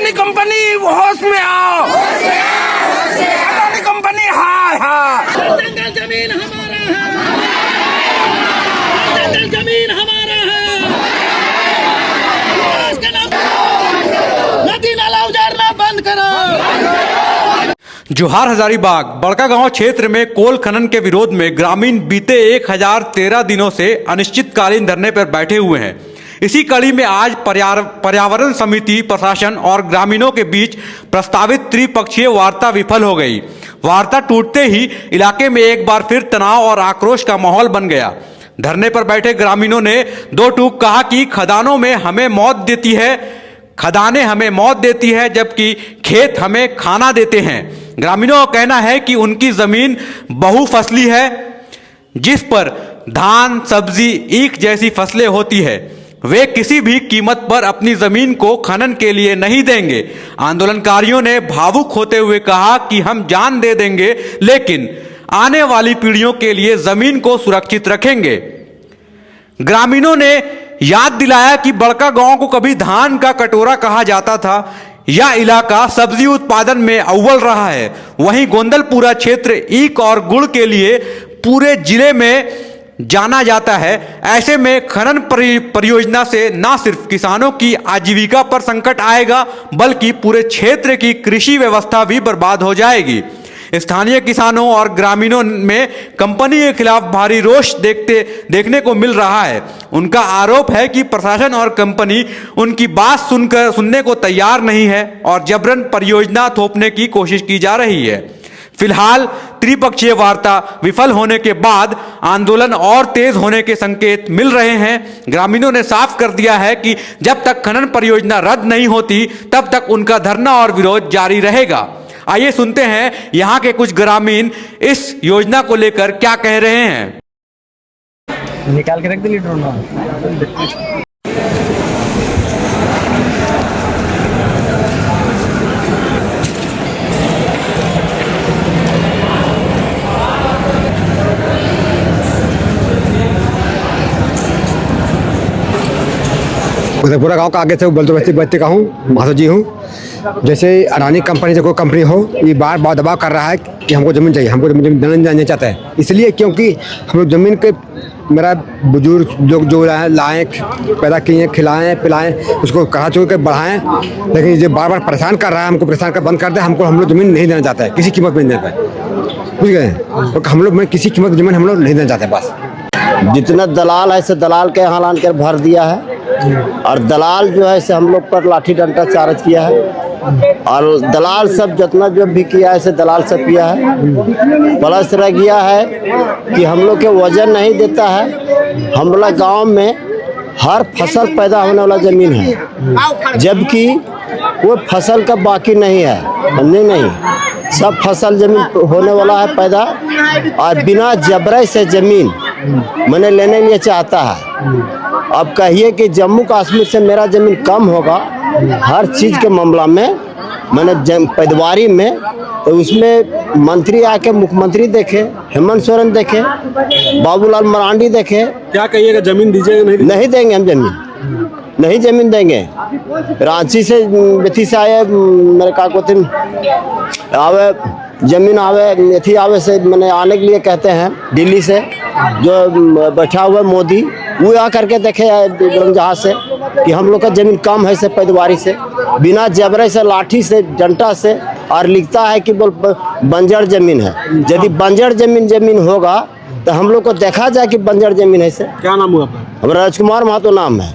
Adani company होश में आओ, अडानी कंपनी हाय हाय। जंगल जमीन हमारा है, जंगल जमीन हमारा है, नदी नाला उजाड़ना बंद करो। जोहार हजारीबाग बड़कागांव क्षेत्र में कोल खनन के विरोध में ग्रामीण बीते 1013 दिनों से अनिश्चितकालीन धरने पर बैठे हुए हैं। इसी कड़ी में आज पर्यावरण समिति, प्रशासन और ग्रामीणों के बीच प्रस्तावित त्रिपक्षीय वार्ता विफल हो गई। वार्ता टूटते ही इलाके में एक बार फिर तनाव और आक्रोश का माहौल बन गया। धरने पर बैठे ग्रामीणों ने दो टूक कहा कि खदानों में हमें मौत देती है, खदानें हमें मौत देती है, जबकि खेत हमें खाना देते हैं। ग्रामीणों का कहना है कि उनकी जमीन बहुफसली है, जिस पर धान, सब्जी, ईख जैसी फसलें होती है। वे किसी भी कीमत पर अपनी जमीन को खनन के लिए नहीं देंगे। आंदोलनकारियों ने भावुक होते हुए कहा कि हम जान दे देंगे, लेकिन आने वाली पीढ़ियों के लिए जमीन को सुरक्षित रखेंगे। ग्रामीणों ने याद दिलाया कि बड़कागांव को कभी धान का कटोरा कहा जाता था। यह इलाका सब्जी उत्पादन में अव्वल रहा है। वहीं गोंदलपुरा क्षेत्र ईख और गुड़ के लिए पूरे जिले में जाना जाता है। ऐसे में खनन परियोजना से न सिर्फ किसानों की आजीविका पर संकट आएगा, बल्कि पूरे क्षेत्र की कृषि व्यवस्था भी बर्बाद हो जाएगी। स्थानीय किसानों और ग्रामीणों में कंपनी के खिलाफ भारी रोष देखने को मिल रहा है। उनका आरोप है कि प्रशासन और कंपनी उनकी बात सुनने को तैयार नहीं है और जबरन परियोजना थोपने की कोशिश की जा रही है। फिलहाल त्रिपक्षीय वार्ता विफल होने के बाद आंदोलन और तेज होने के संकेत मिल रहे हैं। ग्रामीणों ने साफ कर दिया है कि जब तक खनन परियोजना रद्द नहीं होती, तब तक उनका धरना और विरोध जारी रहेगा। आइए सुनते हैं यहाँ के कुछ ग्रामीण इस योजना को लेकर क्या कह रहे हैं। निकाल के रख दे लीटर ना। उदयपुरा गांव का आगे से बलतो बस्ती का हूँ, माधव जी हूँ। जैसे अडानी कंपनी से कोई कंपनी हो, ये बार बार दबाव कर रहा है कि हमको ज़मीन चाहिए, हमको ज़मीन नहीं चाहता है। इसलिए क्योंकि हम लोग ज़मीन के, मेरा बुजुर्ग लोग जो लाएँ, पैदा किए, खिलाएँ पिलाएँ, उसको कहा चुके के बढ़ाएँ, लेकिन ये बार बार परेशान कर रहा है। हमको परेशान कर बंद कर दे। हम लोग ज़मीन नहीं देना चाहते हैं, किसी कीमत में नहीं देना है, बुझ गए। तो हम लोग में किसी कीमत की ज़मीन हम लोग नहीं देना चाहते। बस जितना दलाल है से दलाल के यहाँ लान कर भर दिया है, और दलाल जो है से हम लोग पर लाठी डंडा चार्ज किया है, और दलाल सब जितना जो भी किया है से दलाल सब किया है। प्लस रह गया है कि हम लोग के वजन नहीं देता है। हम लोग गाँव में हर फसल पैदा होने वाला ज़मीन है, जबकि वो फसल का बाकी नहीं है। हमने नहीं, सब फसल ज़मीन होने वाला है पैदा, और बिना जबरे से ज़मीन मैंने लेने लिए चाहता है। अब कहिए कि जम्मू कश्मीर से मेरा ज़मीन कम होगा हर चीज़ के मामला में, मैंने पैदावारी में, तो उसमें मंत्री आके मुख्यमंत्री देखे, हेमंत सोरेन देखे, बाबूलाल मरांडी देखे। क्या कहिएगा, जमीन दीजिएगा? नहीं देंगे हम ज़मीन, नहीं ज़मीन देंगे। रांची से बेथी से आए, मेरे का कोतिन आवे ज़मीन आवे, एथी आवे से मैंने आने के लिए कहते हैं दिल्ली से, जो बैठा हुआ मोदी, वो आ करके देखे जहाज से कि हम लोग का ज़मीन कम है से पैदावारी से, बिना जबरे से, लाठी से, डंटा से, और लिखता है कि बोल बंजर ज़मीन है। यदि बंजर ज़मीन होगा तो हम लोग को देखा जाए कि बंजर ज़मीन है से। क्या नाम हुआ आपका? हमारा राजकुमार महतो नाम है।